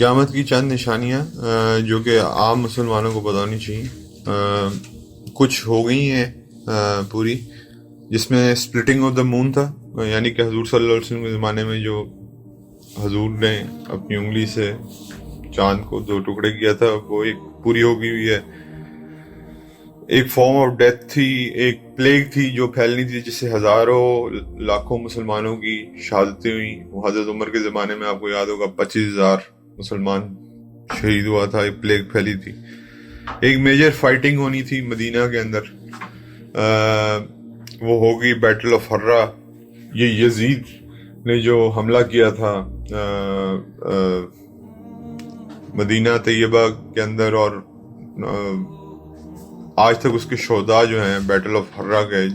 قیامت کی چند نشانیاں جو کہ عام مسلمانوں کو بتانی چاہیے کچھ ہو گئی ہیں پوری، جس میں سپلٹنگ آف دا مون تھا، یعنی کہ حضور صلی اللہ علیہ وسلم کے زمانے میں جو حضور نے اپنی انگلی سے چاند کو دو ٹکڑے کیا تھا وہ ایک پوری ہو گئی ہوئی ہے۔ ایک فارم آف ڈیتھ تھی، ایک پلیگ تھی جو پھیلنی تھی جس سے ہزاروں لاکھوں مسلمانوں کی شہادتیں ہوئیں۔ وہ حضرت عمر کے زمانے میں آپ کو یاد ہوگا 25,000 مسلمان شہید ہوا تھا، ایک پلیگ پھیلی تھی۔ ایک میجر فائٹنگ ہونی تھی مدینہ کے اندر، وہ ہوگی بیٹل آف ہرہ۔ یہ یزید نے جو حملہ کیا تھا مدینہ طیبہ کے اندر، اور آج تک اس کے شہداء جو ہیں بیٹل آف ہرہ کے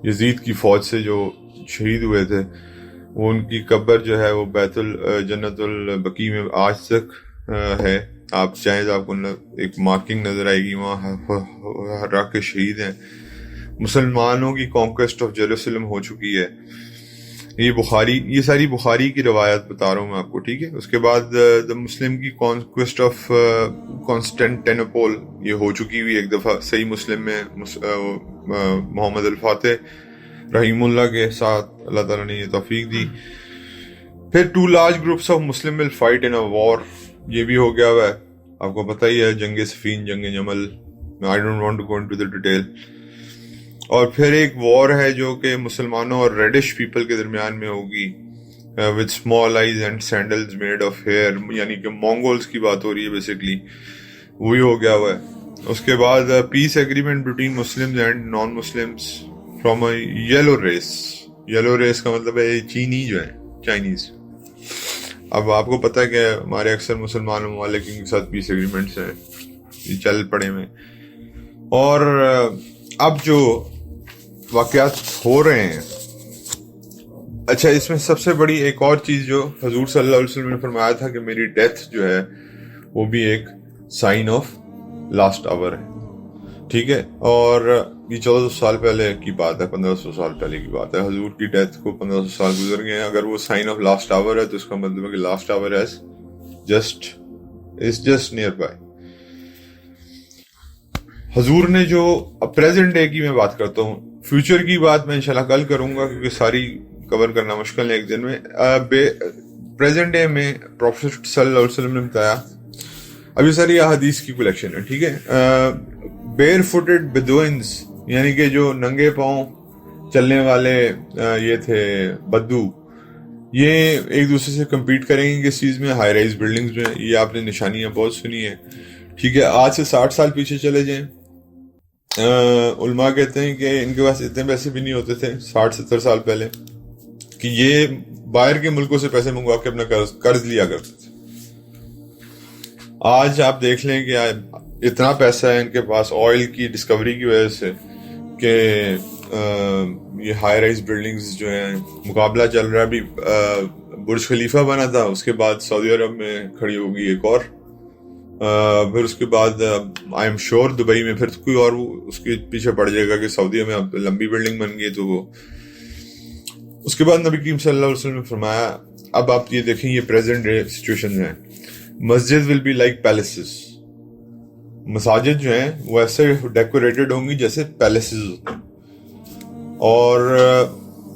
یزید کی فوج سے جو شہید ہوئے تھے، وہ ان کی قبر جو ہے وہ بیت الجنت البقیع میں آج تک ہے۔ آپ چاہیں تو آپ کو ایک مارکنگ نظر آئے گی، وہاں ہرہ کے شہید ہیں۔ مسلمانوں کی کانکویسٹ آف جیروسلم ہو چکی ہے۔ یہ ساری بخاری کی روایت بتا رہا ہوں میں آپ کو، ٹھیک ہے۔ اس کے بعد دا مسلم کی کانکویسٹ آف کانسٹینٹینوپول یہ ہو چکی ہوئی ایک دفعہ صحیح مسلم میں، محمد الفاتح رحیم اللہ کے ساتھ اللہ تعالیٰ نے یہ توفیق دی۔ پھر 2 large groups of Muslim will fight in a war، یہ بھی ہو گیا ہوا ہے، آپ کو پتہ ہی ہے، جنگ صفین، جنگ جمل، I don't want to go into the detail۔ اور پھر ایک وار ہے جو کہ مسلمانوں اور ریڈش پیپل کے درمیان میں ہوگی، with small eyes and sandals made of hair، یعنی کہ مونگولز کی بات ہو رہی ہے بیسیکلی، وہی ہو گیا ہوا ہے۔ اس کے بعد peace agreement between Muslims and non Muslims from a yellow race. Yellow race کا مطلب ہے چینی جو ہے، چائنیز۔ اب آپ کو پتہ ہے کہ ہمارے اکثر مسلمان ممالک کے ساتھ پیس ایگریمنٹس ہیں، یہ چل پڑے میں۔ اور اب جو واقعات ہو رہے ہیں، اچھا اس میں سب سے بڑی ایک اور چیز جو حضور صلی اللہ علیہ وسلم نے فرمایا تھا کہ میری ڈیتھ جو ہے وہ بھی ایک سائن آف لاسٹ آور ہے، ٹھیک ہے۔ اور یہ 1400 سال پہلے کی بات ہے، 1500 سال پہلے کی بات ہے۔ حضور کی ڈیتھ کو 1500 سال گزر گئے ہیں۔ اگر وہ سائن آف لاسٹ آور ہے تو اس کا مطلب ہے کہ last hour is just nearby. حضور نے جو پریزنٹ ڈے کی میں بات کرتا ہوں، فیوچر کی بات میں انشاءاللہ کل کروں گا کیونکہ ساری کور کرنا مشکل ہے ایک دن میں۔ پریزنٹ ڈے میں پروفیٹ صلی اللہ علیہ وسلم نے بتایا، اب یہ ساری احادیث کی کلیکشن ہے، ٹھیک ہے۔ بیر فوٹڈ بدوئنز، یعنی کہ جو ننگے پاؤں چلنے والے یہ تھے بدو، یہ ایک دوسرے سے کمپیٹ کریں گے کس چیز میں؟ ہائی رائز بلڈنگز میں۔ یہ آپ نے نشانیاں بہت سنی ہیں، ٹھیک ہے۔ آج سے 60 سال پیچھے چلے جائیں، علماء کہتے ہیں کہ ان کے پاس اتنے پیسے بھی نہیں ہوتے تھے 60-70 سال پہلے کہ یہ باہر کے ملکوں سے پیسے منگوا کے اپنا قرض لیا کرتے تھے۔ آج آپ دیکھ لیں کہ اتنا پیسہ ہے ان کے پاس آئل کی ڈسکوری کی وجہ سے کہ یہ ہائی رائز بلڈنگز جو ہیں، مقابلہ چل رہا ہے ابھی، برج خلیفہ بنا تھا، اس کے بعد سعودی عرب میں کھڑی ہوگی ایک اور، پھر اس کے بعد آئی ایم شور دبئی میں پھر کوئی اور اس کے پیچھے پڑ جائے گا کہ سعودیہ میں اب لمبی بلڈنگ بن گئی تو وہ۔ اس کے بعد نبی کریم صلی اللہ علیہ وسلم نے فرمایا، اب آپ یہ دیکھیں یہ پریزنٹ ڈے سچویشن ہیں، مسجد ول بی لائک پیلسز، مساجد جو ہیں وہ ایسے ڈیکوریٹڈ ہوں گی جیسے پیلسز ہوتے ہیں، اور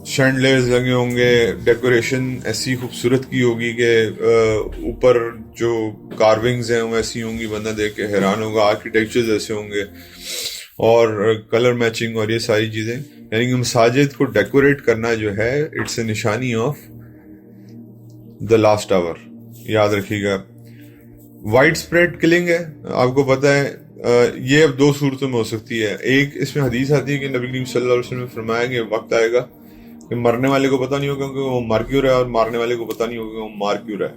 شینڈلیرز لگے ہوں گے، ڈیکوریشن ایسی خوبصورت کی ہوگی کہ اوپر جو کارونگز ہیں وہ ایسی ہوں گی بندہ دیکھ کے حیران ہوگا، آرکیٹیکچرز ایسے ہوں گے اور کلر میچنگ اور یہ ساری چیزیں، یعنی کہ مساجد کو ڈیکوریٹ کرنا جو ہے اٹس اے نشانی آف دا لاسٹ آور، یاد رکھیے گا۔ وائڈ اسپریڈ کلنگ ہے، آپ کو پتہ ہے یہ اب 2 صورتوں میں ہو سکتی ہے۔ ایک اس میں حدیث آتی ہے کہ نبی کریم صلی اللہ علیہ وسلم نے فرمایا کہ وقت آئے گا کہ مرنے والے کو پتہ نہیں ہوگا کہ وہ مر کیوں رہا ہے، اور مارنے والے کو پتہ نہیں ہوگا کہ وہ مار کیوں رہا ہے۔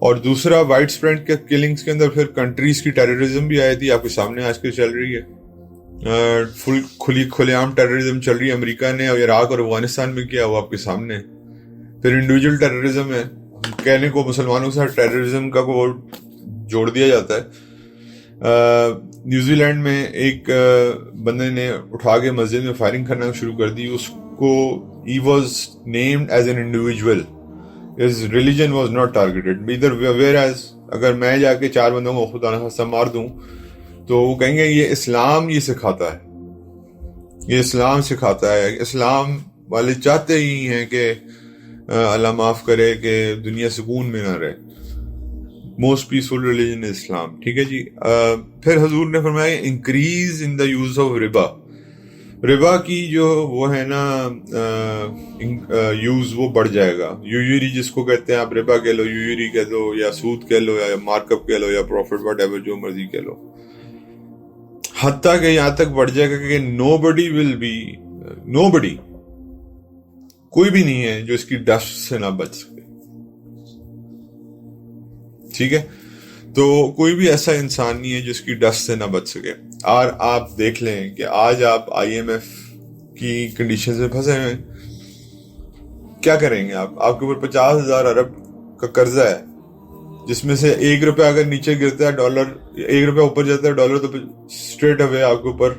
اور دوسرا وائڈ اسپریڈ کے کلنگز کے اندر پھر کنٹریز کی ٹیررزم بھی آئی تھی، آپ کے سامنے آج کل چل رہی ہے، کھلے عام ٹیررزم چل رہی ہے۔ امریکہ نے عراق اور افغانستان میں کیا، وہ آپ کے سامنے۔ پھر انڈیویجول ٹیررزم ہے، کہنے کو مسلمانوں کے ساتھ ٹیررزم کا کو جوڑ دیا جاتا ہے۔ نیوزی لینڈ میں ایک بندے نے اٹھا کے مسجد میں فائرنگ کرنا شروع کر دی، اس کو he was named as an individual، His religion was not targeted. Either whereas اگر میں جا کے 4 بندوں کو خدا نخواستہ مار دوں تو وہ کہیں گے یہ اسلام یہ سکھاتا ہے، یہ اسلام سکھاتا ہے. اسلام والے چاہتے ہی ہیں کہ اللہ معاف کرے کہ دنیا سکون میں نہ رہے. موسٹ پیسفل ریلیجن از اسلام. ٹھیک ہے جی. پھر حضور نے فرمایا increase in the use of ربا. ربا کی جو وہ ہے نا یوز وہ بڑھ جائے گا. یوری جس کو کہتے ہیں آپ ربا کہہ لو، یوری کہہ دو، یا سود کہہ لو، یا مارک اپ کہہ لو، یا پروفٹ واٹ ایور جو مرضی کہہ لو. حتیٰ کہ یہاں تک بڑھ جائے گا کہ نو بڈی کوئی بھی نہیں ہے جو اس کی ڈسٹ سے نہ بچ سکے. ٹھیک ہے، تو کوئی بھی ایسا انسان نہیں ہے جو اس کی ڈسٹ سے نہ بچ سکے. اور آپ دیکھ لیں کہ آج آپ IMF کی کنڈیشنز میں پھنسے ہیں. کیا کریں گے آپ کے اوپر 50,000 ارب کا قرضہ ہے، جس میں سے 1 روپیہ اگر نیچے گرتا ہے ڈالر، 1 روپیہ اوپر جاتا ہے ڈالر، تو اسٹریٹ اوے آپ کے اوپر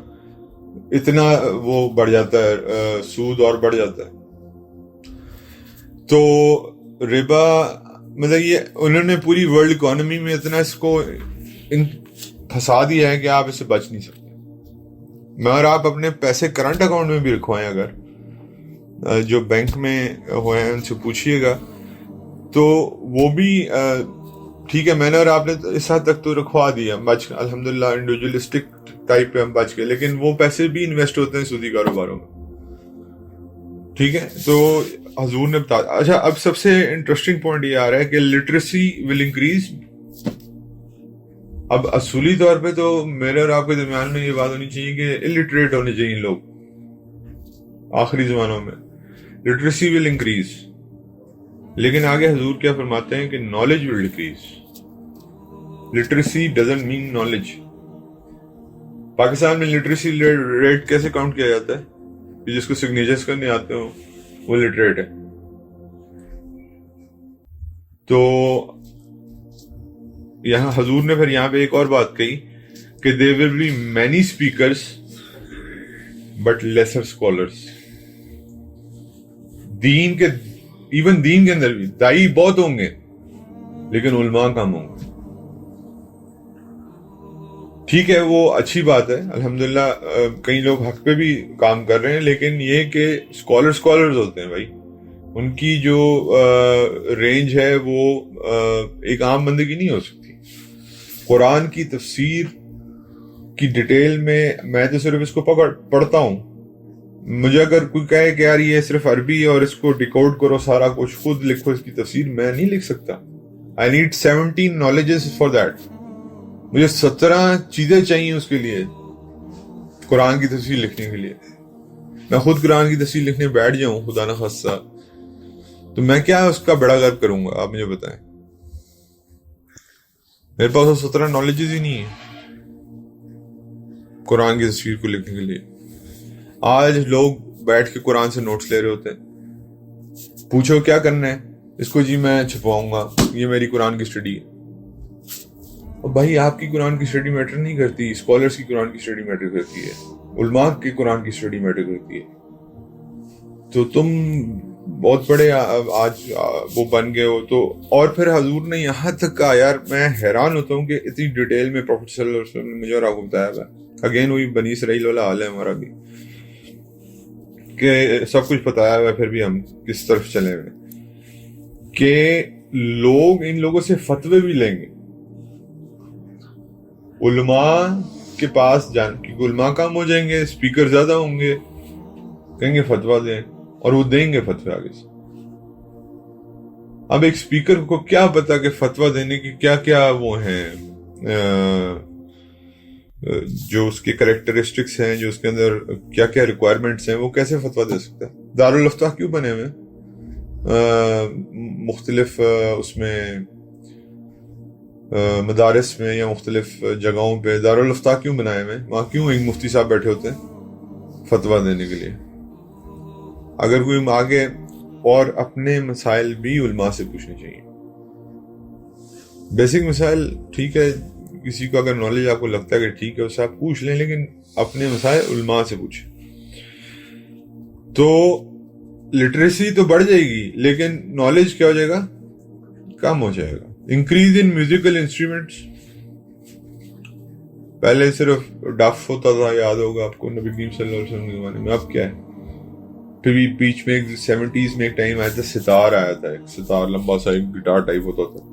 اتنا وہ بڑھ جاتا ہے، سود اور بڑھ جاتا ہے. تو ربا مطلب یہ انہوں نے پوری ورلڈ اکانومی میں اتنا اس کو پھنسا دیا ہے کہ آپ اس سے بچ نہیں سکتے. مگر آپ اپنے پیسے کرنٹ اکاؤنٹ میں بھی رکھوائیں، اگر جو بینک میں ہوئے ہیں ان سے پوچھیے گا تو وہ بھی ٹھیک ہے. میں نے اور آپ نے اس حد تک تو رکھوا دیا، بچ الحمدللہ انڈیویجولسٹک ٹائپ پہ ہم بچ گئے، لیکن وہ پیسے بھی انویسٹ ہوتے ہیں سودی کاروباروں میں. ٹھیک ہے، تو حضور نے بتا. اچھا، اب سب سے انٹرسٹنگ پوائنٹ یہ آ رہا ہے کہ لٹریسی ول انکریز. اب اصولی طور پہ تو میرے اور آپ کے درمیان میں یہ بات ہونی چاہیے کہ الٹریٹ ہونے چاہیے لوگ آخری زمانوں میں. لٹریسی ول انکریز، لیکن آگے حضور کیا فرماتے ہیں کہ knowledge will decrease. Literacy doesn't mean knowledge. Pakistan میں لٹریسی ریٹ کیسے کاؤنٹ کیا جاتا ہے؟ جس کو سگنیچرز کرنے آتے ہوں وہ لٹریٹ ہے. تو یہاں حضور نے پھر یہاں پہ ایک اور بات کہی کہ there will be many speakers but lesser scholars. دین کے اندر بھی دائی بہت ہوں گے لیکن علماء کم ہوں گے. ٹھیک ہے، وہ اچھی بات ہے، الحمدللہ کئی لوگ حق پہ بھی کام کر رہے ہیں، لیکن یہ کہ اسکالرز ہوتے ہیں بھائی، ان کی جو رینج ہے وہ ایک عام بندے کی نہیں ہو سکتی. قرآن کی تفسیر کی ڈیٹیل میں تو صرف اس کو پڑھتا ہوں. مجھے اگر کوئی کہے کہ یار یہ صرف عربی اور اس کو ڈیکوڈ کرو سارا کچھ، خود لکھو اس کی تفسیر، میں نہیں لکھ سکتا. I need 17 knowledges for that. مجھے 17 چیزیں چاہیے اس کے لیے، قرآن کی تفسیر لکھنے کے لیے. میں خود قرآن کی تفسیر لکھنے بیٹھ جاؤں خدا نخواستہ تو میں کیا اس کا بڑا غرب کروں گا؟ آپ مجھے بتائیں. میرے پاس وہ 17 نالجز ہی نہیں ہیں قرآن کی تفسیر کو لکھنے کے لیے. آج لوگ بیٹھ کے قرآن سے نوٹس لے رہے ہوتے ہیں. پوچھو کیا کرنا ہے اس کو؟ جی میں چھپواؤں گا، یہ میری قرآن کی اسٹڈی ہے. اور بھائی آپ کی قرآن کی اسٹڈی میٹر نہیں کرتی، اسکالرس کی قرآن کی اسٹڈی میٹر کرتی ہے، علماء کی قرآن کی اسٹڈی میٹر کرتی ہے. تو تم بہت بڑے آج وہ بن گئے ہو. تو اور پھر حضور نے یہاں تک کہا، یار میں حیران ہوتا ہوں کہ اتنی ڈیٹیل میں پروفیٹ صلی اللہ علیہ وسلم نے مجھے اور آپ کو بتایا ہوا. اگین وہی بنی اسرائیل والا حال ہے ہمارا بھی، کہ سب کچھ بتایا ہوا ہے پھر بھی ہم کس طرف چلے ہوئے کہ لوگ ان لوگوں سے فتوے بھی لیں گے. علماء کے پاس جان کی علماء کم ہو جائیں گے، اسپیکر زیادہ ہوں گے، کہیں گے فتویٰ دیں، اور وہ دیں گے فتوی آگے سے. اب ایک اسپیکر کو کیا پتا کہ فتویٰ دینے کی کیا کیا وہ ہیں، جو اس کے کریکٹرسٹکس ہیں، جو اس کے اندر کیا کیا ریکوائرمنٹس ہیں، وہ کیسے فتویٰ دے سکتا ہے؟ دارالافتاء کیوں بنے ہوئے مختلف اس میں مدارس میں یا مختلف جگہوں پہ دارالافتاء کیوں بنائے ہوئے؟ وہاں کیوں ایک مفتی صاحب بیٹھے ہوتے ہیں فتویٰ دینے کے لیے؟ اگر کوئی آگے اور اپنے مسائل بھی علماء سے پوچھنے چاہیے. بیسک مسائل ٹھیک ہے، کسی کو اگر نالج آپ کو لگتا ہے کہ ٹھیک ہے اس سے آپ پوچھ لیں، لیکن اپنے مسائل علماء سے پوچھیں. تو لٹریسی تو بڑھ جائے گی لیکن نالج کیا ہو جائے گا؟ کم ہو جائے گا. Increase in musical instruments. پہلے صرف ڈف ہوتا تھا, یاد ہوگا آپ کو نبی کریم صلی اللہ علیہ وسلم کے زمانے میں. اب کیا ہے؟ پھر بیچ میں 70s میں ایک ٹائم آیا تھا, ستار آیا تھا, ایک ستار لمبا سا ایک گٹار ٹائپ ہوتا تھا.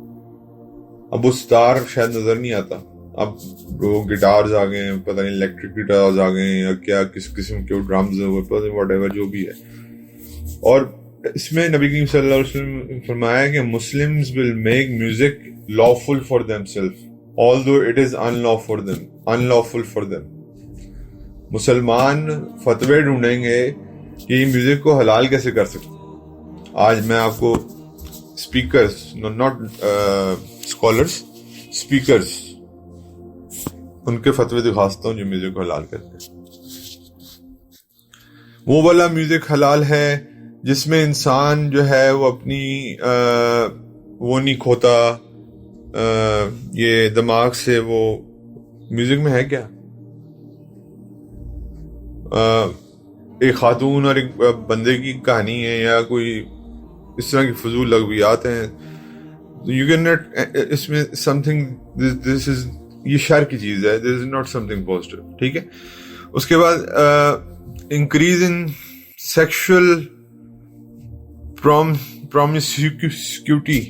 اب وہ ستار شاید نظر نہیں آتا. اب وہ گٹارز آ گئے ہیں, پتہ نہیں الیکٹرک گٹارز آ گئے ہیں یا کیا کس قسم کے ڈرمز واٹ ایور جو بھی ہے. اور اس میں نبی کریم صلی اللہ علیہ وسلم نے فرمایا کہ Muslims will make music lawful for themselves although it is unlawful for them. مسلمان فتوے ڈھونڈیں گے کہ یہ میوزک کو حلال کیسے کر سکتے. آج میں آپ کو اسپیکرز, ناٹ اسکالرس, اسپیکرز, ان کے فتوے دکھا سکتا ہوں جو میوزک کو حلال کرتے ہیں. وہ والا میوزک حلال ہے جس میں انسان جو ہے وہ اپنی وہ نہیں کھوتا یہ دماغ سے. وہ میوزک میں ہے کیا؟ ایک خاتون اور ایک بندے کی کہانی ہے یا کوئی اس طرح کی فضول لغویات ہیں. یو کین ناٹ, اس میں سم تھنگ دس از, یہ شر کی چیز ہے, this is not something positive. ٹھیک ہے. اس کے بعد انکریز ان سیکشل پرومسکیوٹی,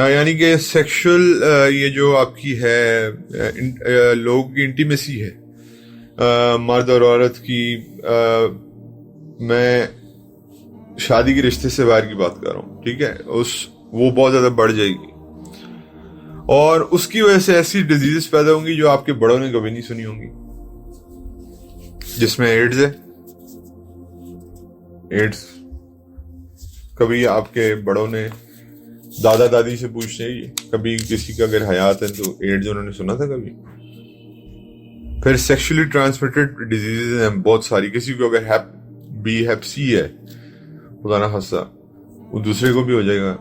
یعنی کہ سیکشل یہ جو آپ کی ہے لوگوں کی انٹیمیسی ہے, مرد اور عورت کی. میں شادی کے رشتے سے باہر کی بات کر رہا ہوں. ٹھیک ہے. وہ بہت زیادہ بڑھ جائے گی اور اس کی وجہ سے ایسی ڈیزیز پیدا ہوں گی جو آپ کے بڑوں نے کبھی نہیں سنی ہوں گی, جس میں ایڈز ہے. ایڈز کبھی آپ کے بڑوں نے دادا دادی سے پوچھتے ہیں, کبھی کسی کا اگر حیات ہے تو ایڈز انہوں نے سنا تھا کبھی. پھر سیکشلی ٹرانسمیٹڈ ڈیزیز ہیں بہت ساری. کسی کو اگر ہیپ سی ہے, خدا نہ خاصہ, وہ دوسرے کو بھی ہو جائے گا.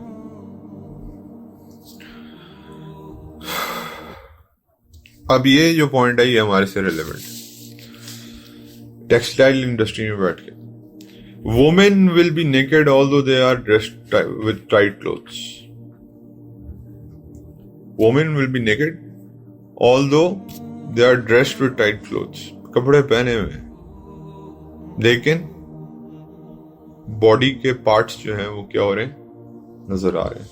اب یہ جو پوائنٹ ہے یہ ہمارے سے ریلیونٹ ہے. ٹیکسٹائل انڈسٹری میں بیٹھ کے women will be naked although they are dressed with tight clothes. Women will be naked although they are dressed with tight clothes. کپڑے پہنے ہوئے لیکن باڈی کے پارٹس جو ہیں وہ کیا ہو رہے ہیں؟ نظر آ رہے ہیں.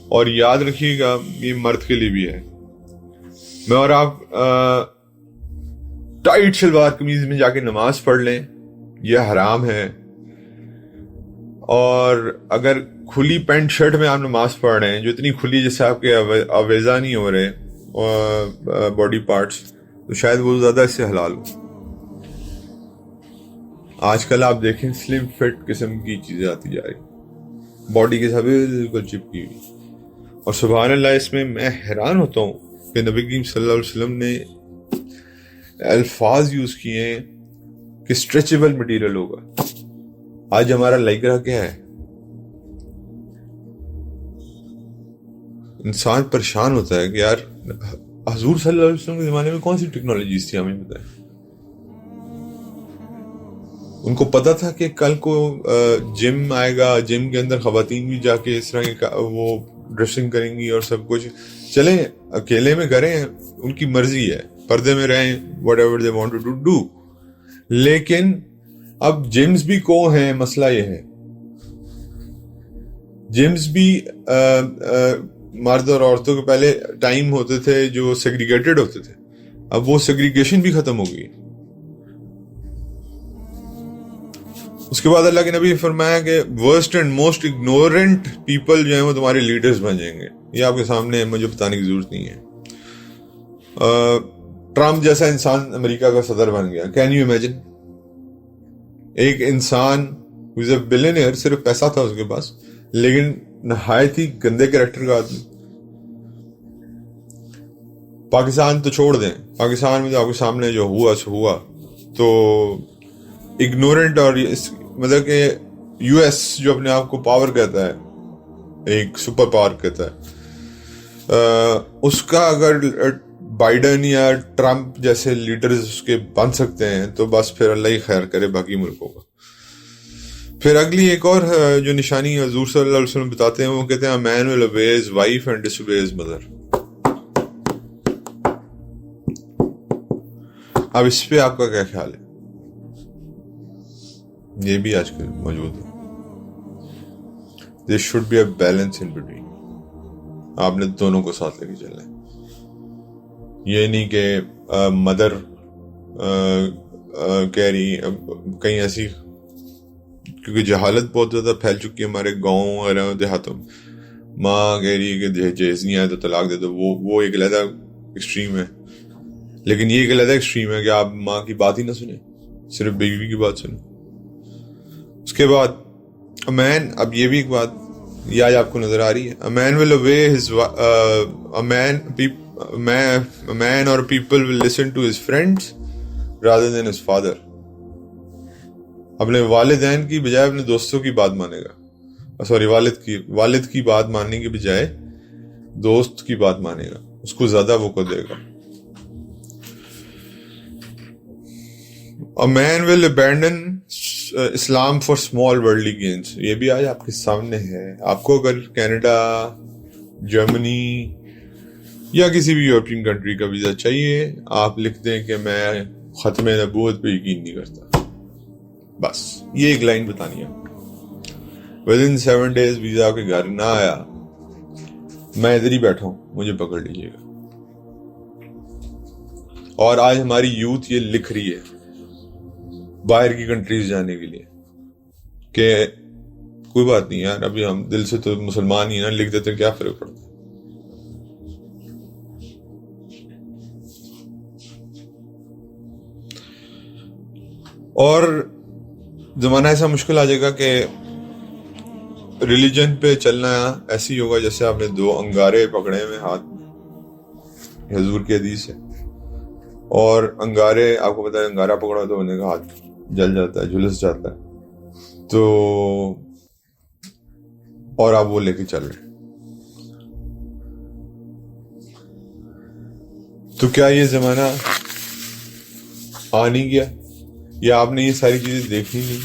اور یاد رکھیے گا یہ مرد کے لیے بھی ہے. میں اور آپ ٹائٹ شلوار قمیض میں جا کے نماز پڑھ لیں, یہ حرام ہے. اور اگر کھلی پینٹ شرٹ میں آپ نماز پڑھ رہے ہیں جو اتنی کھلی جیسے آپ کے آویزہ نہیں ہو رہے باڈی پارٹس, تو شاید وہ زیادہ اس سے حلال ہو. آج کل آپ دیکھیں سلم فٹ قسم کی چیزیں آتی جا رہی, باڈی کے ساتھ بالکل چپکی ہوئی. اور سبحان اللہ, اس میں حیران ہوتا ہوں کہ نبی کریم صلی اللہ علیہ وسلم نے الفاظ یوز کیے ہیں کہ اسٹریچیبل مٹیریل ہوگا. آج ہمارا لائکرا کیا ہے؟ انسان پریشان ہوتا ہے کہ یار حضور صلی اللہ علیہ وسلم کے زمانے میں کون سی ٹیکنالوجیز تھی, ہمیں بتائیں. ان کو پتا تھا کہ کل کو جم آئے گا, جم کے اندر خواتین بھی جا کے اس طرح کی وہ ڈریسنگ کریں گی اور سب کچھ. چلیں اکیلے میں کریں, ان کی مرضی ہے, پردے میں رہیں, whatever they want to do. لیکن اب جمز بھی کو ہیں, مسئلہ یہ ہے جمز بھی مرد اور عورتوں کے پہلے ٹائم ہوتے تھے جو سیگریگیٹڈ ہوتے تھے, اب وہ سیگریگیشن بھی ختم ہو گئی. اس کے بعد اللہ کے نبی نے فرمایا کہ worst and most ignorant people جو ہیں وہ تمہارے لیڈرز بن جائیں گے. یہ آپ کے سامنے مجھے بتانے کی ضرورت نہیں ہے. ٹرمپ جیسا انسان امریکہ کا صدر بن گیا. Can you imagine? ایک انسان who is a billionaire, صرف پیسہ تھا اس کے پاس لیکن نہایت ہی گندے کریکٹر کا آدمی. پاکستان تو چھوڑ دیں, پاکستان میں تو آپ کے سامنے جو ہوا سو ہوا. تو اگنورنٹ, اور مطلب کہ یو ایس جو اپنے آپ کو پاور کہتا ہے, ایک سپر پاور کہتا ہے, اس کا اگر بائیڈن یا ٹرمپ جیسے لیڈرز اس کے بن سکتے ہیں تو بس پھر اللہ ہی خیر کرے باقی ملکوں کا. پھر اگلی ایک اور جو نشانی حضور صلی اللہ علیہ وسلم بتاتے ہیں، وہ کہتے ہیں a man will obey his wife and disobey his mother. اب اس پہ آپ کا کیا خیال ہے؟ یہ بھی آج کل موجود ہے. There should be a balance in between. آپ نے دونوں کو ساتھ لے کے چلنا ہے. یہ نہیں کہ مدر کہہ رہی کہیں ایسی، کیونکہ جہالت بہت زیادہ پھیل چکی ہے ہمارے گاؤں وغیرہ دیہاتوں میں. ماں کہہ رہی ہے کہ جہیز نہیں آئے تو طلاق دے دو. وہ ایک علیحدہ ایکسٹریم ہے. لیکن یہ ایک علیحدہ ایکسٹریم ہے کہ آپ ماں کی بات ہی نہ سنیں، صرف بیوی کی بات سنیں. اس کے بعد مین، اب یہ بھی ایک بات یہ آج آپ کو نظر آ رہی ہے. A man will obey his a man or people will listen to his friends rather than his father. اپنے والدین کی بجائے اپنے دوستوں کی بات مانے گا. والد کی بات ماننے کی بجائے دوست کی بات مانے گا، اس کو زیادہ وقت دے گا. A man will abandon Islam for small worldly gains. یہ بھی آج آپ کے سامنے ہے. آپ کو اگر کینیڈا، جرمنی یا کسی بھی یورپین کنٹری کا ویزا چاہیے، آپ لکھ دیں کہ میں ختم نبوت پہ یقین نہیں کرتا. بس یہ ایک لائن بتانی ہے. within 7 days ویزا آپ کے گھر نہ آیا، میں ادھر ہی بیٹھا ہوں، مجھے پکڑ لیجیے گا. اور آج ہماری یوتھ یہ لکھ رہی ہے باہر کی کنٹریز جانے کے لیے کہ کوئی بات نہیں یار، ابھی ہم دل سے تو مسلمان ہی نا، لکھ دیتے کیا فرق پڑتا ہے. اور زمانہ ایسا مشکل آ جائے گا کہ ریلیجن پہ چلنا ایسی ہوگا جیسے آپ نے 2 انگارے پکڑے ہوئے ہاتھ میں. حضور کی حدیث ہے. اور انگارے، آپ کو پتا ہے انگارہ پکڑا تو ہونے کا ہاتھ جل جاتا ہے، جھلس جاتا ہے. تو اور آپ وہ لے کے چل رہے. تو کیا یہ زمانہ آ نہیں گیا؟ یا آپ نے یہ ساری چیزیں دیکھی نہیں؟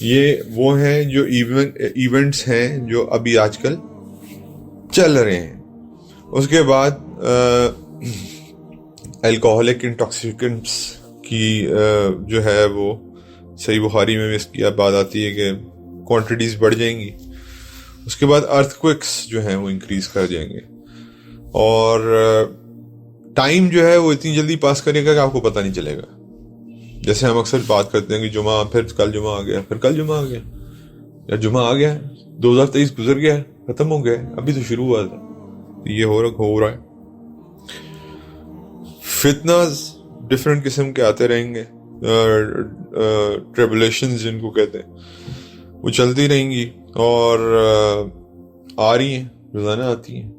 یہ وہ ہیں جو ایونٹس ہیں جو ابھی آج کل چل رہے ہیں. اس کے بعد الکوہولک انٹاکسیکنٹس کی جو ہے وہ صحیح بخاری میں اس کی بات آتی ہے کہ کوانٹٹیز بڑھ جائیں گی. اس کے بعد ارتھ کوئکس جو ہیں وہ انکریز کر جائیں گے. اور ٹائم جو ہے وہ اتنی جلدی پاس کرے گا کہ آپ کو پتہ نہیں چلے گا. جیسے ہم اکثر بات کرتے ہیں کہ جمعہ، پھر کل جمعہ آ گیا، پھر کل جمعہ آ گیا، یا جمعہ آ گیا، 2023 گزر گیا، ختم ہو گیا، ابھی تو شروع ہوا تھا. یہ ہو رہا ہے. فتناز ڈفرینٹ قسم کے آتے رہیں گے، ٹریبولیشنز جن کو کہتے ہیں، وہ چلتی رہیں گی اور آ رہی ہیں، روزانہ آتی ہیں.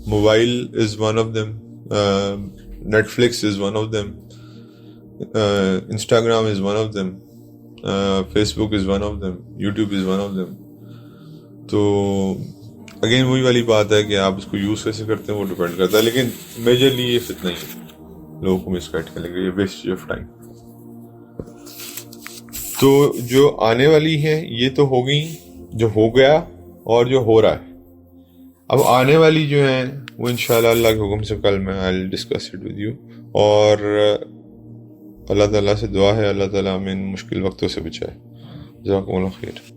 Mobile is one of them, Netflix is one of them, Instagram is one of them, Facebook is one of them, YouTube is one of them. تو اگین وہی والی بات ہے کہ آپ اس کو یوز کیسے کرتے ہیں وہ ڈیپینڈ کرتا ہے. لیکن میجرلی یہ فتنہ ہی ہے، لوگوں کو مس گائیڈ کرنے کے لیے، ویسٹ آف ٹائم. تو جو آنے والی ہیں یہ تو ہو گئی، جو ہو گیا اور جو ہو رہا ہے. اب آنے والی جو ہیں وہ انشاءاللہ اللہ کے حکم سے کل میں I'll discuss it with you. اور اللہ تعالیٰ سے دعا ہے اللہ تعالیٰ ہمیں ان مشکل وقتوں سے بچائے. جزاکم اللہ خیر.